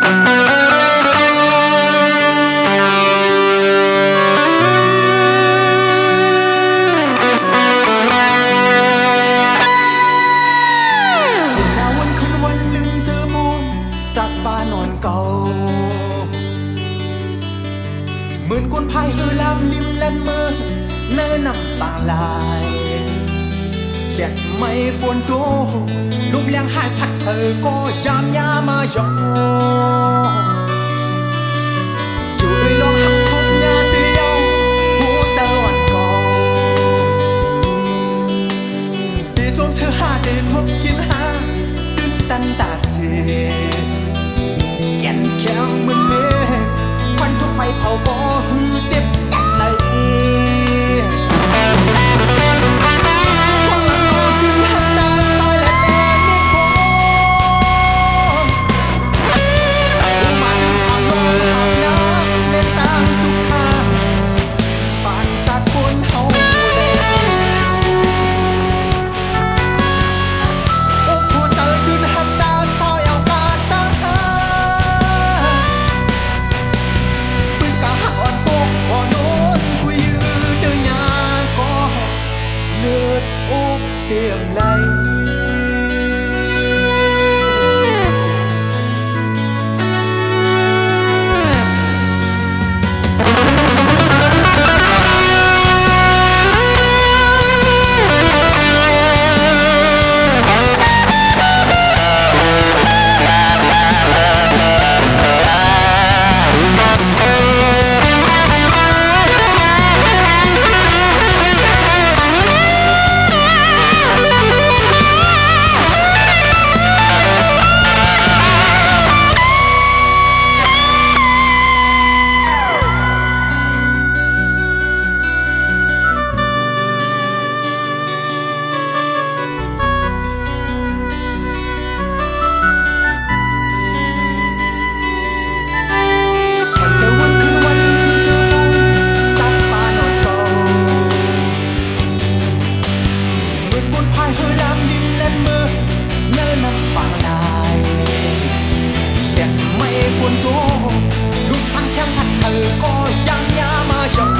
หมื่นคนพายเรือลำริมแลนเมื่อเนื้อน้ำตาลายแดดไม่ฝนโดลมแรงหายพัดเธอก็ยามยามายออยู่ด้วยลองหักทบยาเจียวหัวใจอ่อนก่อดีสวมเธอหาได้ทบกินหาตื่นตันตาเสียแก่นแข็งเหมือนเมฆควันทุกไฟเผาบ่หือเจ็บจัดเลยtiềm nàyลูกฟังแค่พัดเธอก็ยังยามาจะโ